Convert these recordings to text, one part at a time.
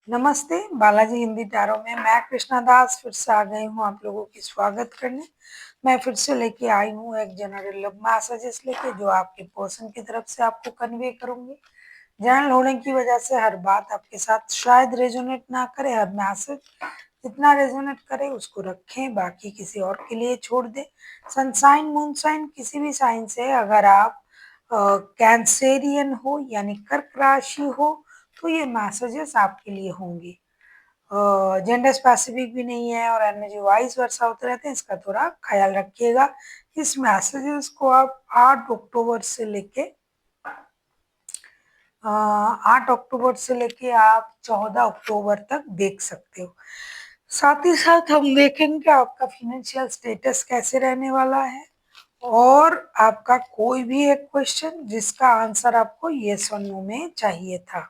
नमस्ते, बालाजी हिंदी टैरो में मैं कृष्णा दास फिर से आ गई हूँ आप लोगों की स्वागत करने। मैं फिर से लेके आई हूँ एक जनरल लव मैसेजेस लेके जो आपके पर्सन की तरफ से आपको कन्वे करूंगी। जनरल होने की वजह से हर बात आपके साथ शायद रेजोनेट ना करे, हर मैसेज जितना रेजोनेट करे उसको रखें, बाकी किसी और के लिए छोड़ दें। सनसाइन मूनसाइन किसी भी साइन से अगर आप कैंसेरियन हो यानी कर्क राशि हो तो ये मैसेजेस आपके लिए होंगे। जेंडर स्पेसिफिक भी नहीं है और एनर्जी वाइज वर्षा होते रहते हैं, इसका थोड़ा ख्याल रखिएगा। इस मैसेजेस को आप 8 अक्टूबर से लेके आप 14 अक्टूबर तक देख सकते हो। साथ ही साथ हम देखेंगे आपका फाइनेंशियल स्टेटस कैसे रहने वाला है और आपका कोई भी एक क्वेश्चन जिसका आंसर आपको यस और नो में चाहिए था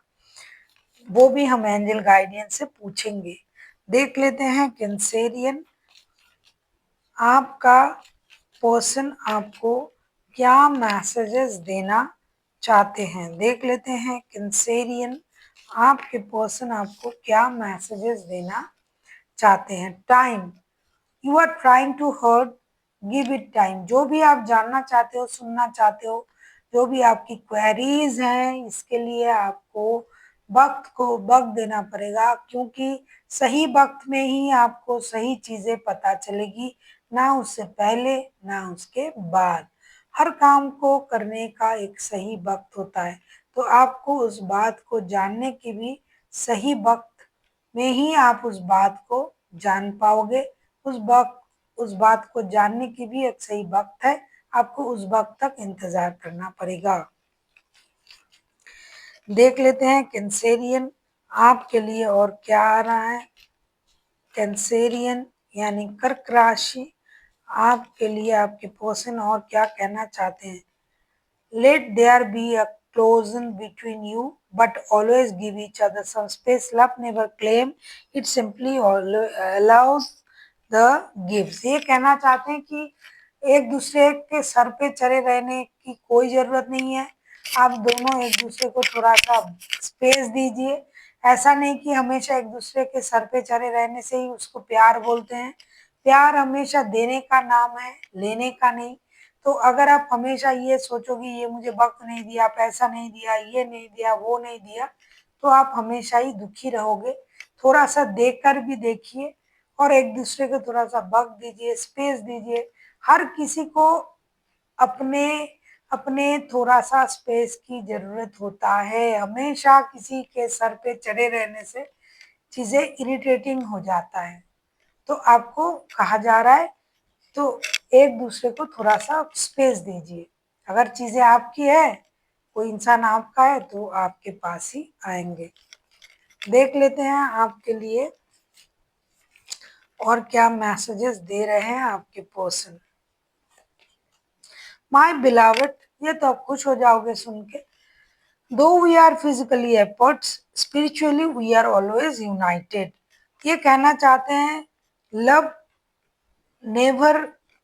वो भी हम एंजल गाइडेंस से पूछेंगे। देख लेते हैं कैंसेरियन, आपका पर्सन आपको क्या मैसेजेस देना चाहते हैं। देख लेते हैं कैंसेरियन, आपके पर्सन आपको क्या मैसेजेस देना चाहते हैं। Time, you are trying to hurt, give it time. जो भी आप जानना चाहते हो, सुनना चाहते हो, जो भी आपकी क्वेरीज हैं, इसके लिए आपको वक्त देना पड़ेगा, क्योंकि सही वक्त में ही आपको सही चीजें पता चलेगी, ना उससे पहले ना उसके बाद। हर काम को करने का एक सही वक्त होता है, तो आपको उस बात को जानने की भी सही वक्त में ही आप उस बात को जान पाओगे। उस बात को जानने की भी एक सही वक्त है, आपको उस वक्त तक इंतजार करना पड़ेगा। देख लेते हैं कैंसेरियन आपके लिए और क्या आ रहा है। कैंसेरियन यानी कर्क राशि, आपके लिए आपके पर्सन और क्या कहना चाहते हैं। Let there be a closure between you, but always give each other some space. Love never claim, it simply allows the gives. ये कहना चाहते हैं कि एक दूसरे के सर पे चढ़े रहने की कोई जरूरत नहीं है, आप दोनों एक दूसरे को थोड़ा सा स्पेस दीजिए। ऐसा नहीं कि हमेशा एक दूसरे के सर पे चढ़े रहने से ही उसको प्यार बोलते हैं। प्यार हमेशा देने का नाम है, लेने का नहीं। तो अगर आप हमेशा ये सोचोगे ये मुझे वक्त नहीं दिया, पैसा नहीं दिया, ये नहीं दिया, वो नहीं दिया, तो आप हमेशा ही दुखी रहोगे। थोड़ा सा देखकर भी देखिए और एक दूसरे को थोड़ा सा वक्त दीजिए, स्पेस दीजिए। हर किसी को अपने अपने थोड़ा सा स्पेस की जरूरत होता है। हमेशा किसी के सर पे चढ़े रहने से चीजें इरिटेटिंग हो जाता है। तो आपको कहा जा रहा है तो एक दूसरे को थोड़ा सा स्पेस दीजिए। अगर चीजें आपकी है, कोई इंसान आपका है, तो आपके पास ही आएंगे। देख लेते हैं आपके लिए और क्या मैसेजेस दे रहे हैं आपके पर्सन। माय बिलावड, ये तो आप खुश हो जाओगे सुन के। Though we are physically apart, spiritually we are always united. ये कहना चाहते हैं love never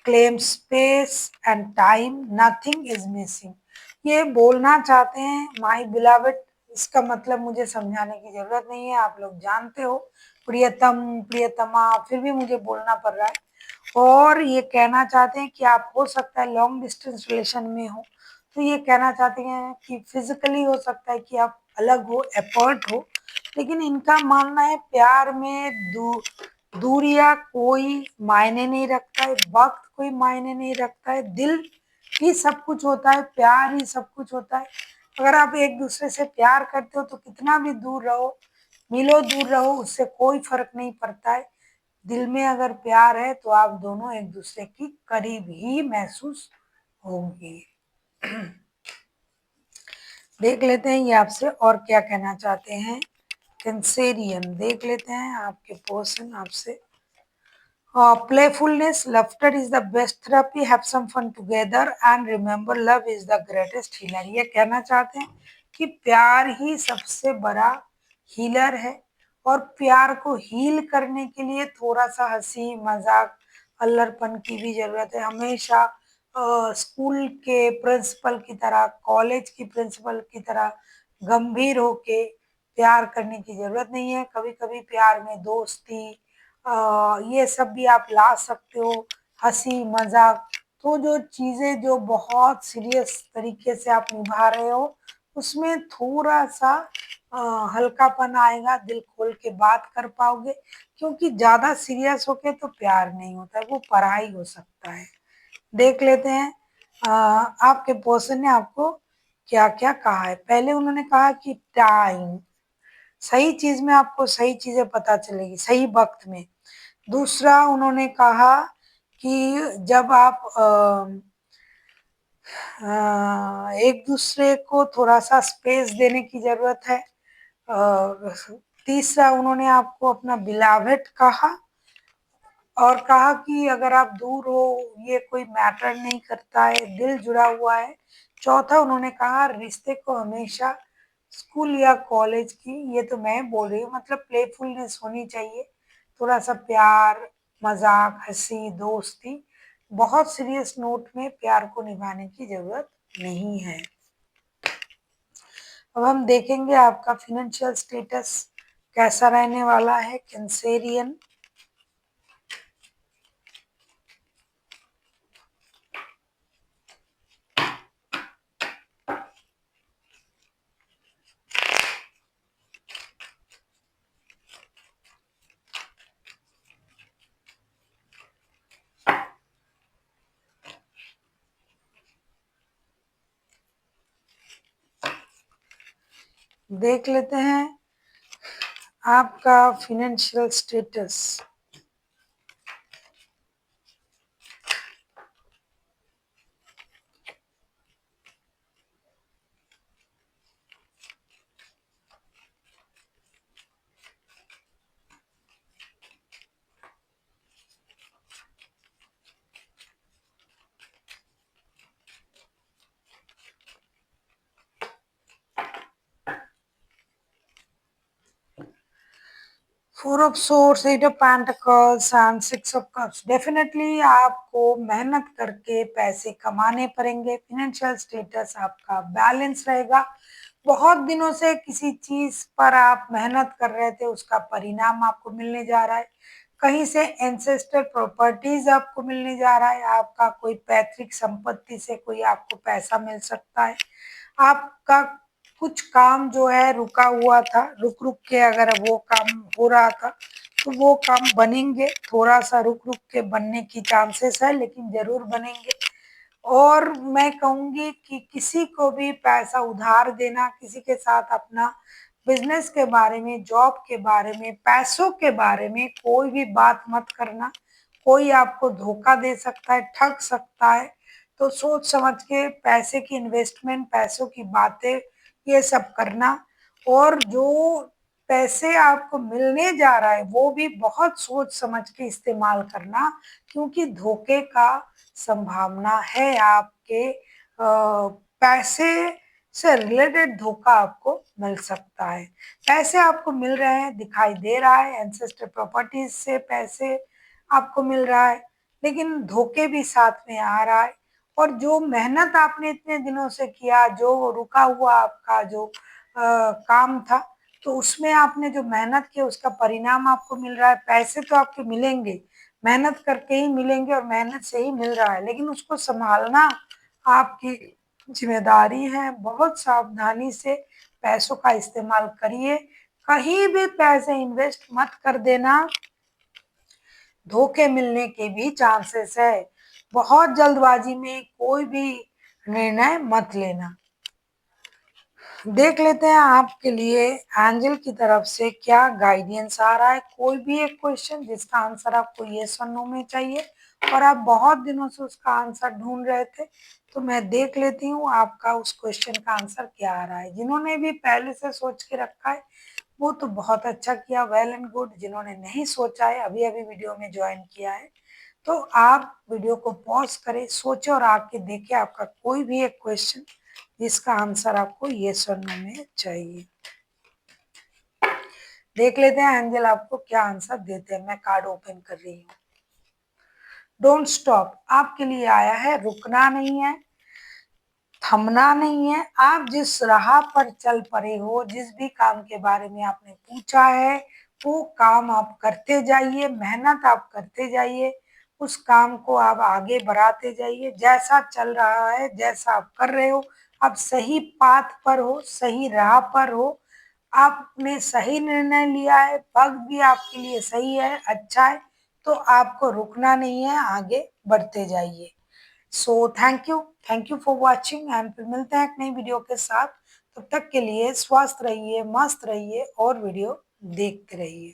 claim space and time, nothing is missing. ये बोलना चाहते हैं माई बिलावेट। इसका मतलब मुझे समझाने की जरूरत नहीं है, आप लोग जानते हो। प्रियतम, प्रियतमा, फिर भी मुझे बोलना पड़ रहा है। और ये कहना चाहते हैं कि आप हो सकता है लॉन्ग डिस्टेंस रिलेशन में हो, तो ये कहना चाहते हैं कि फिजिकली हो सकता है कि आप अलग हो, अपार्ट हो, लेकिन इनका मानना है प्यार में दूरियां कोई मायने नहीं रखता है, वक्त कोई मायने नहीं रखता है, दिल ही सब कुछ होता है, प्यार ही सब कुछ होता है। अगर आप एक दूसरे से प्यार करते हो तो कितना भी दूर रहो, मिलो दूर रहो, उससे कोई फर्क नहीं पड़ता है। दिल में अगर प्यार है तो आप दोनों एक दूसरे की करीब ही महसूस होंगे। देख लेते हैं ये आपसे और क्या कहना चाहते हैं। कैंसेरियन, देख लेते हैं आपके पर्सन आपसे। Playfulness, laughter is the best therapy. Have some fun together and remember love is the greatest healer. ये कहना चाहते हैं कि प्यार ही सबसे बड़ा हीलर है और प्यार को हील करने के लिए थोड़ा सा हंसी मजाक अल्लड़पन की भी जरूरत है। हमेशा स्कूल के प्रिंसिपल की तरह, कॉलेज की प्रिंसिपल की तरह गंभीर होके प्यार करने की जरूरत नहीं है। कभी कभी प्यार में दोस्ती ये सब भी आप ला सकते हो, हंसी मजाक। तो जो चीजें जो बहुत सीरियस तरीके से आप निभा रहे हो उसमें थोड़ा सा हल्कापन आएगा, दिल खोल के बात कर पाओगे। क्योंकि ज्यादा सीरियस होके तो प्यार नहीं होता है, वो पढ़ाई हो सकता है। देख लेते हैं आपके पर्सन ने आपको क्या क्या कहा है। पहले उन्होंने कहा कि टाइम, सही चीज में आपको सही चीजें पता चलेगी सही वक्त में। दूसरा उन्होंने कहा कि जब आप एक दूसरे को थोड़ा सा स्पेस देने की जरूरत है। तीसरा उन्होंने आपको अपना बिलावेट कहा और कहा कि अगर आप दूर हो ये कोई मैटर नहीं करता है, दिल जुड़ा हुआ है। चौथा उन्होंने कहा रिश्ते को हमेशा स्कूल या कॉलेज की, ये तो मैं बोल रही हूँ, मतलब प्लेफुलनेस होनी चाहिए, थोड़ा सा प्यार मजाक हंसी दोस्ती। बहुत सीरियस नोट में प्यार को निभाने की जरूरत नहीं है। अब हम देखेंगे आपका फिनेंशियल स्टेटस कैसा रहने वाला है कैंसेरियन। देख लेते हैं आपका financial status. Four of swords, eight of pentacles and six of cups. Definitely आपको मेहनत करके पैसे कमाने पड़ेंगे। फिनेंशियल स्टेटस आपका बैलेंस रहेगा। बहुत दिनों से किसी चीज पर आप मेहनत कर रहे थे, उसका परिणाम आपको मिलने जा रहा है। कहीं से एंसेस्टर प्रॉपर्टीज आपको मिलने जा रहा है, आपका कोई पैतृक संपत्ति से कोई आपको पैसा मिल सकता है। आपका कुछ काम जो है रुका हुआ था, रुक रुक के अगर वो काम हो रहा था तो वो काम बनेंगे। थोड़ा सा रुक रुक के बनने की चांसेस है लेकिन जरूर बनेंगे। और मैं कहूंगी कि किसी को भी पैसा उधार देना, किसी के साथ अपना बिजनेस के बारे में, जॉब के बारे में, पैसों के बारे में कोई भी बात मत करना। कोई आपको धोखा दे सकता है, ठग सकता है। तो सोच समझ के पैसे की इन्वेस्टमेंट, पैसों की बातें ये सब करना। और जो पैसे आपको मिलने जा रहा है वो भी बहुत सोच समझ के इस्तेमाल करना, क्योंकि धोखे का संभावना है। आपके पैसे से रिलेटेड धोखा आपको मिल सकता है। पैसे आपको मिल रहे हैं, दिखाई दे रहा है, एंसेस्टर प्रॉपर्टीज से पैसे आपको मिल रहा है, लेकिन धोखे भी साथ में आ रहा है। और जो मेहनत आपने इतने दिनों से किया, जो रुका हुआ आपका जो काम था, तो उसमें आपने जो मेहनत की उसका परिणाम आपको मिल रहा है। पैसे तो आपके मिलेंगे, मेहनत करके ही मिलेंगे और मेहनत से ही मिल रहा है, लेकिन उसको संभालना आपकी जिम्मेदारी है। बहुत सावधानी से पैसों का इस्तेमाल करिए। कहीं भी पैसे इन्वेस्ट मत कर देना, धोखे मिलने के भी चांसेस है। बहुत जल्दबाजी में कोई भी निर्णय मत लेना। देख लेते हैं आपके लिए एंजल की तरफ से क्या गाइडेंस आ रहा है। कोई भी एक क्वेश्चन जिसका आंसर आपको यस और नो में चाहिए और आप बहुत दिनों से उसका आंसर ढूंढ रहे थे, तो मैं देख लेती हूँ आपका उस क्वेश्चन का आंसर क्या आ रहा है। जिन्होंने भी पहले से सोच के रखा है वो तो बहुत अच्छा किया, वेल एंड गुड। जिन्होंने नहीं सोचा है, अभी अभी वीडियो में ज्वाइन किया है, तो आप वीडियो को पॉज करें, सोचे और आके देखें आपका कोई भी एक क्वेश्चन जिसका आंसर आपको यस और नो में चाहिए। देख लेते हैं एंजल आपको क्या आंसर देते हैं। मैं कार्ड ओपन कर रही हूँ। डोंट स्टॉप आपके लिए आया है, रुकना नहीं है। थमना नहीं है। आप जिस राह पर चल पड़े हो, जिस भी काम के बारे में आपने पूछा है, वो काम आप करते जाइए, मेहनत आप करते जाइए, उस काम को आप आगे बढ़ाते जाइए। जैसा चल रहा है, जैसा आप कर रहे हो, आप सही पाथ पर हो, सही राह पर हो, आपने सही निर्णय लिया है, वक्त भी आपके लिए सही है, अच्छा है, तो आपको रुकना नहीं है, आगे बढ़ते जाइए। So thank you for watching and फिर मिलते हैं एक नई वीडियो के साथ। तब तक के लिए स्वस्थ रहिए, मस्त रहिए और वीडियो देखते रहिए।